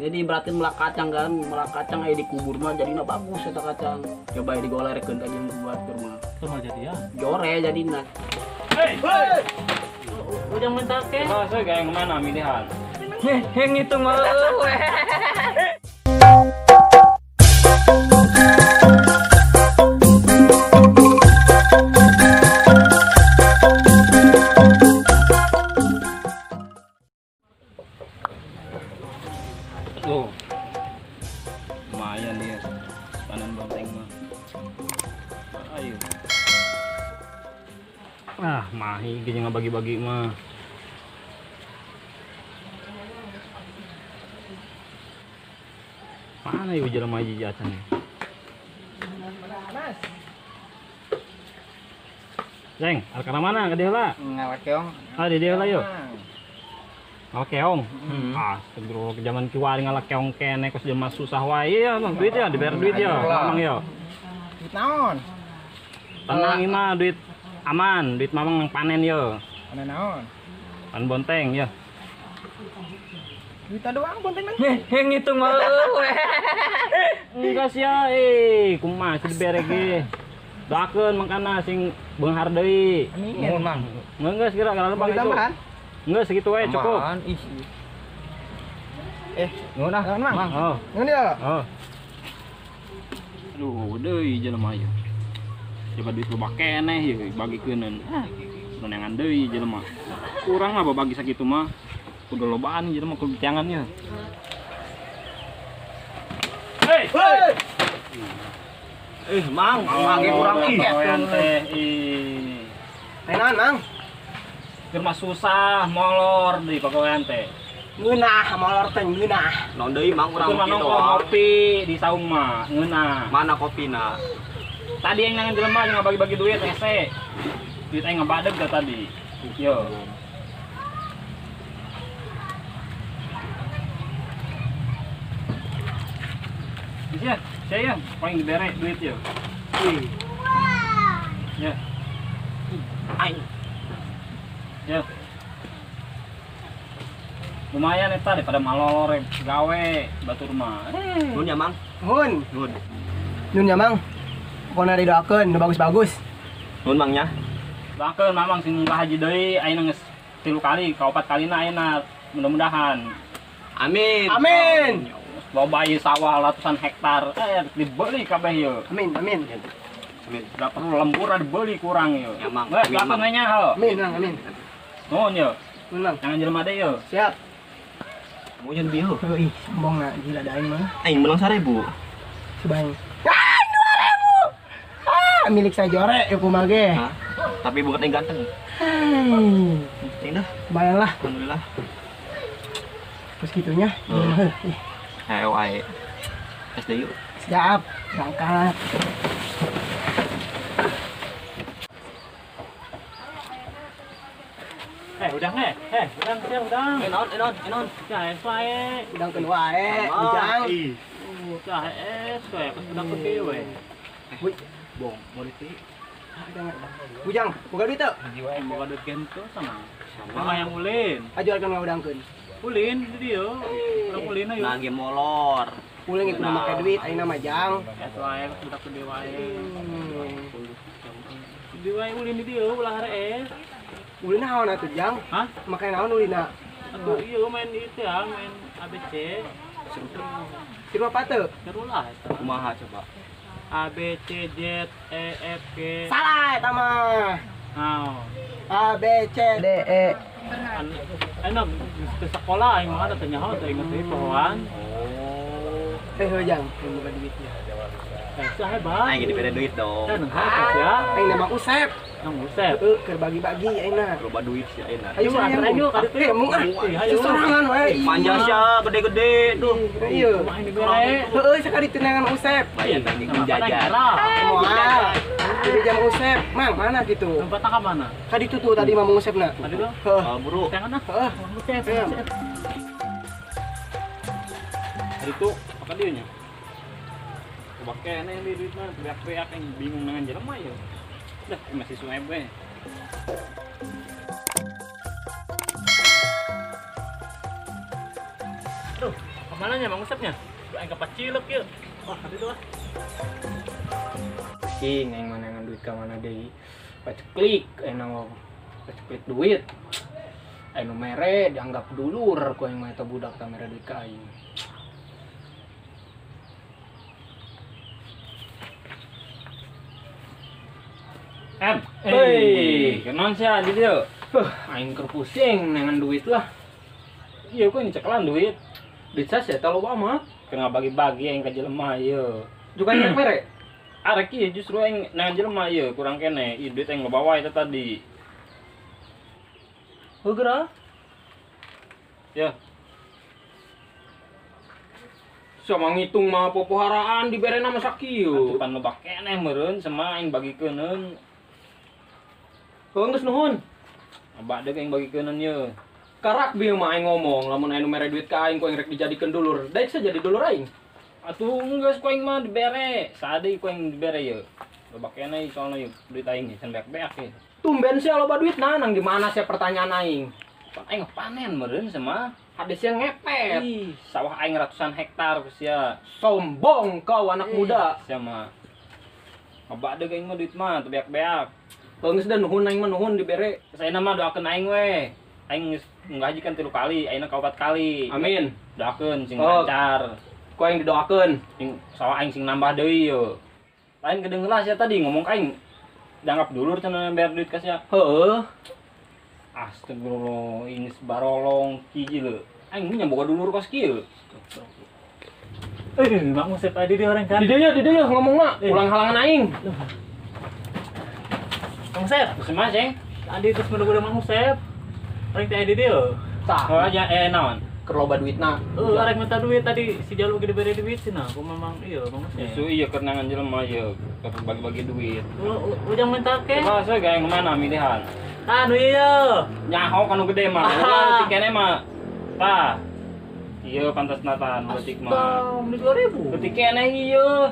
Jadi berarti melak kacang kan, melak kacang aja dikubur mah jadinya bagus eta kacang. Coba digolerkeun tadi buat rumah. Sama jadi ya. Jore jadinya. Hei, udah mentak ke? Oh, saya kayak kemana milihan? Yang itu mah eueuh. Tuh, lumayan dia panen banteng mah. Ayo. Mahi gini nggak bagi-bagi mah. Mana ya jalan maji jatan nih? Jeng, alkana mana ke dia lah? Ngawat keong. Di dia lah yuk. Ngalak keong. Astagfirullah ke zaman kiwari ngalak keong kene kos jelema susah wae ya, Mang. Duit ya, dibayar duit ya, Mamang ya. Duit naon? Tenang mah duit aman, duit Mamang panen ya. Panen naon? Panen bonteng ya. Duit doang bonteng nang. Yang itu mah eueuh. Enggak sih ya, kumaha sih dibere ge. Doakeun mangkana sing beunghar deui. Amin, Mang. Enggak segera kalau Bang itu. Tambahan? Enggak segitu aja cukup. Nuhun ah, Mang. Oh. Nuhun ya. Oh. Aduh, deui jelema ieu. Coba duit loba keneh ieu bagikeun. Nonengan deui jelema. Kurang mah bagi sakitu mah. Kudu lobaan jelema kudu tiangannya. Hei. Mang, mangge kurang teh. Tenan, Mang. Keur mah susah molor deui pagowean teh. Ngeunah molor teh ngeunah. Non deui mang urang Keur mah kitu. nongkrong ngopi di saung mah ngeunah. Mana kopina? Tadi yang nangan jelema yang bagi-bagi duit ese. Duit aing ngabadeg dah tadi. Yo. Bisa, saya paling dibere duit yo. Ya. Aing. Ya. Lumayan eta daripada malor gawe batur mah. Nun ya mang. Nuhun. Nun. Nuhun ya, Mang. Pokona didoakeun nu bagus-bagus. Nun mangnya. Doakeun Mamang sing munggah haji deui ayeuna geus 3 kali, ka 4 kalina ayeuna mudah-mudahan. Amin. Amin. Loba ieu sawah ratusan hektar dibeli kabeh ieu. Amin, amin. Amin. Da perlu lembur dibeli kurang ieu. Ya, Mang. Geus Amin, doakeun Mang. we nya heuh. Amin, Mang, amin. Nuhun ieu. Nuhun, Mang. Jangan jelema deui ieu. Siap. Mau jeung bieu. Ih, sombong na gila da aing mah. Aing menang 1000. Sebanyak. 2.000. Milik saya jore ya kumaha ge. Hah? Tapi bukan yang ganteng. Ini dah. Bayang lah. Alhamdulillah. Terus gitunya. Ih, Ayo ae. SD yuk. siap. Berangkat. Udang udang sia udang. Enon. Cah wae. Udang kedua ujang. Cah wae pas udang gede we. Wih, Bong, mau diti. ujang, buka duit tuh. Haji wae boga duit gento sama. Sama yang ulin. Ajualkan ngaudangkeun. Ulin di dieu. Urang ulin ayo. Lagi molor. Uling itu make duit, ayeuna mah jang. Cah wae budak gede wae. Hmm. Di wae ulin di dieu ulah hareuy. Ulin naon atuh jang? Hah? Make naon ulina? Atuh ieu main itu ya, main ABC. Siapa apa tuh? Seru lah eta. Kumaha coba? A B C D E F G. Salah eta mah. Naon? A B C D E. Enak ke sekolah aing mah ada tanya teh inget deui pohon. Jang, buka duitnya. Hebat. Aing diberi duit dong. Kan hebat ya. Aing nama Usep. Nang Usep. Keur bagi-bagi ayeuna. Coba duit sih enak. Ayo Ayo, ayo, kaditu. Ayo, Ayo. sorangan wae. Panjang sih gede-gede tuh. Iya. Kumaha ini bere? Heueuh sakali tenangan Usep. Bayar lagi Kenapa jajan. nang Moal. Jadi jam Usep, Mang, mana gitu? Tempatnya ka mana? Tadi tuh tadi mah Usepna. Tadi tuh. Heuh. Buru. Jangan ah. Heuh. Usep. Iya. Tadi tuh apa dia nya? Coba kene yang di duit mah teriak-teriak yang bingung dengan jelema ya. Udah masih sungai we. Mana nya Mang Usepnya? Aing kapacilek yeuh. Wah, itu lah. King aing mana ngan duit ka mana deui. Paceklik aing nang paceklik duit. Aing nu mere dianggap dulur ku aing mah eta budak teh mere duit ka aing. Hei, kenaon sih di dieu? Aing keur pusing nengan duit lah. Iya, kok ini cekelan duit. Duit saya eta loba mah. Kena bagi-bagi aing ka jelema ieu. Juga aing mere. Arek ieu justru aing nengan jelema ieu kurang kene. Ieu duit aing bawa eta tadi. Heugeura. Ya. Sama ngitung mah popoharaan dibere nama sakieu. Atuh pan loba keneh meureun sama aing bagikeuneun. Geus nuhun. Abah deuk aing bagikeuneun ieu. Karak bieu mah aing ngomong, lamun aing nu mere duit ka aing ku aing rek dijadikeun dulur. Daek saja jadi dulur aing. Atuh geus ku aing mah dibere. Sadeui ku aing dibere ieu. Loba keneh soalna ieu duit aing can beak-beak ieu. Tumben sia loba duitna nang di mana sia pertanyaan aing. Pan aing panen meureun sama hade sia ngepet. Ih, sawah aing ratusan hektar ku sia. Sombong kau anak muda. Sia mah. Abah deuk aing mah duit mah teu beak-beak. Geus da nuhun aing mah nuhun dibere. Saena mah doakeun aing we. Aing geus ngajikan 3 kali, ayeuna ka 4 kali. Amin. Doakeun sing lancar. Ku aing didoakeun, sing sawah aing sing nambah deui yeuh. Lain kedeung lah sia tadi ngomong ka aing. Dianggap dulur cenah bayar duit ka sia. Heueuh. Astagfirullah, ini sebarolong kieu. Aing nya boga dulur kos kieu. Mang Usep adi di orang kan. Di dieu ngomong mah, ulang halangan aing. Mang Usep, Kumaha, Ceng? adi terus mudah-mudahan Mang Usep. Orang teh adi dia. Tah. Oh aja naon? Keur loba duitna. Arek minta duit tadi si Jalu ge diberi duit cenah. Ku memang iya Mang Usep. Isu iya keur nangan jelema ieu, keur bagi-bagi duit. Ujang minta ke? Masa gawe kemana milihan? Anu iya. Nyaho kanu gede mah. Ulah tikene mah. Tah. Ieu pantasna tah leutik mah. Beli 2000. Leutik keneh ieu.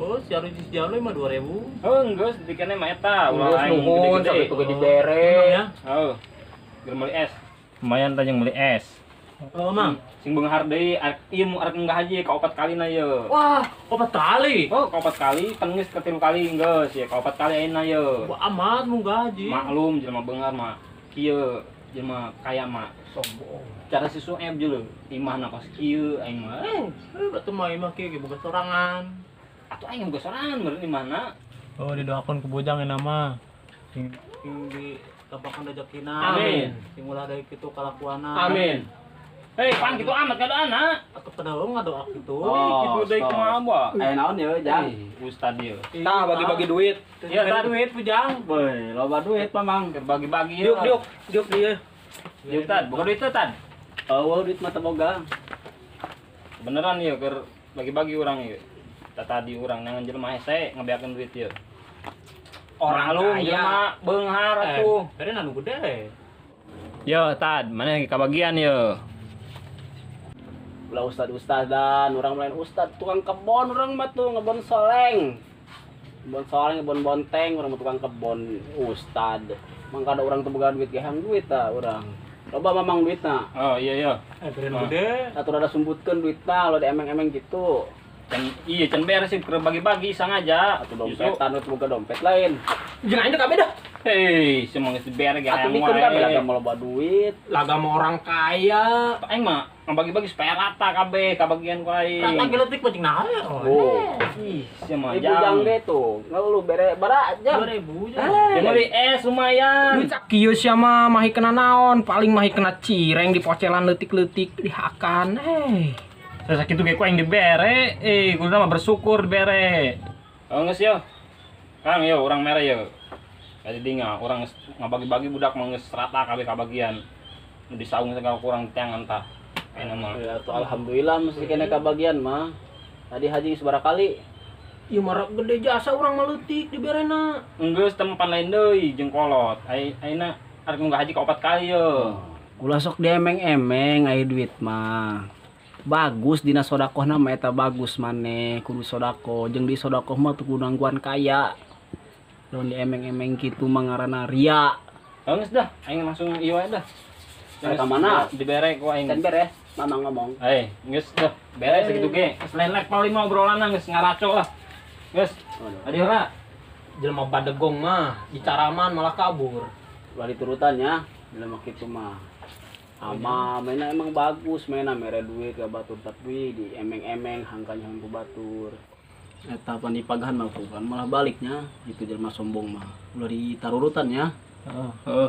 Oh, si Jalu mah 2000. Geus tikene mah eta, Geus aing nuhun gede-gede. sampai tuh dibere. Ya. Heuh. Keur meuli es. Lumayan tah jeung meuli es. Oh, Mang. Sing beunghar deui ieu mu arek enggak haji ka 4 kalina ieu. Wah, 4 kali. Oh, ka 4 kali, kan geus ka 3 kali geus ya, ka 4 kali ayeuna ieu. Wah, amat mun gaji. Maklum jelema beunghar mah kieu jelema kaya mah sombong. Cara si Sueb jeung imahna kos kieu aing mah. Batu mah imah kieu ge boga sorangan. Atuh aing geus sorangan meureun imahna. Oh, didoakeun ku bujang nama. Sing di tampakan rezekina. Amin. Sing ulah deui kitu kalakuana. Amin. Hei, pan kitu amat ngadoana. Aku pedaung ngadoa kitu. Kitu deui kumaha ba? Aya naon ieu, Jang? Ustad ieu. Tah bagi-bagi duit. Iya, tah duit bujang. Boy, loba duit Mamang. Keur bagi-bagi ieu. Diuk dia. Diuk tad, bukan duit teh tad. Eueuh duit mah teu boga. Beneran ieu keur bagi-bagi urang ieu. Tadi urang nangan jelema hese ngabeakeun duit ieu. Orang lu jelema beunghar atuh. Bere anu gede. Yo, tad, mana kabagian yo? Ulah ustad-ustadan, urang lain ustad tukang kebon urang mah tuh ngebon soleng. Ngebon soleng, ngebon bonteng, urang mah tukang kebon ustad. Mangka ada urang teu boga duit gehang duit tah urang. Loba mamang duitna. Oh, iya. Bere anu gede. Atuh rada sumbutkeun duitna lo di emeng-emeng gitu. Can beres sih keur bagi-bagi sangaja. Atuh dompetan teu boga dompet lain. Jeung aing teh kabeh dah. Hei, semua geus dibere ge Atuh hayang mikeun kabeh wae. lah loba duit. Lagam orang kaya. Aing mah bagi-bagi supaya rata kabeh kabagian ku aing. Rata geletik pacing naon. Oh. Ih, semua Ibu jang ge tuh. Ngeluh bere bara aja. 2000 Ya aja. meuli es lumayan. Duit sakieu sia mah mahi kena naon, paling mahi kena cireng di pocelan leutik-leutik dihakan. Terus kitu ge ku aing dibere. Kudu mah bersyukur dibere. Oh geus yo. Kang yo urang mere yo. Jadi dinga urang ngabagi-bagi budak mah geus rata kabeh kabagian. Nu disaung segala kurang tiangan tah. Ayeuna mah. Ya tuh alhamdulillah mesti kena kabagian mah. Tadi haji sabaraha kali? Ieu mah gede jasa urang mah leutik diberena. Geus tempat lain deui jeung kolot. Ayeuna arek nggak haji ka 4 kali yo. Ulah sok diemeng-emeng aya duit mah. Bagus dina sodakohna mah eta bagus maneh kudu sodako jeung di sodakoh mah teu kudu nangguan kaya. Lamun diemeng-emeng kitu mah ngaranna ria. Geus dah, aing langsung ieu wae dah. Ka mana? Dibere ku aing. Can beres. Mamang ngomong. Geus dah beres segitu ge. Geus lain level 5 obrolan geus ngaraco lah. Geus. Adi ora. Jelema badegong mah dicaraman malah kabur. Ulah diturutannya, dalam kitu mah. Ama mainnya emang bagus, mainnya mere duit ke batur tapi di emeng-emeng hangkanya hangku batur. Eta panipagahan mah bukan malah baliknya itu jelema sombong mah. Ulah ditarurutan ya.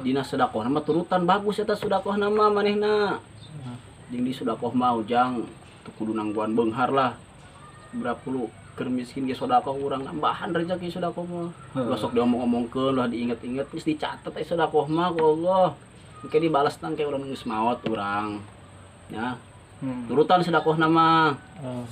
Dina sedekah nama turutan bagus eta sedekah nama manehna. Jeung di sedekah mah ujang teu kudu nangguan beunghar lah. Berapa lu keur miskin ge sedekah urang nambahan rezeki sedekah mah. Ulah sok diomong-omongkeun, ulah diinget-inget geus dicatet aya sedekah mah ku Allah. Engke dibalas tang ke urang geus maot urang. Ya. Turutan sedekah nama.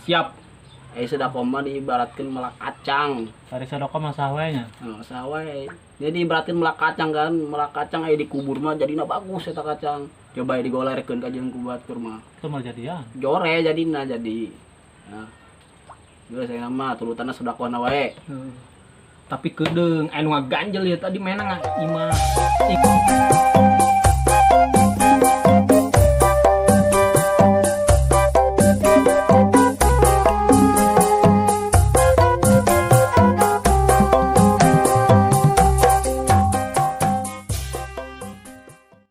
Siap. Sedekah mah diibaratkeun melak kacang. Cari sedekah mah sahwanya. Sawe. Jadi ibaratkeun melak kacang kan, melak kacang aya dikubur mah jadina bagus eta kacang. Coba digolerkeun ka jeung ku batur mah. Itu mah jadian. Jore jadina jadi. Ya. Geus saya nama turutanna sedekahna wae. Tapi kedeung anu ngaganjel ya tadi mainan imah.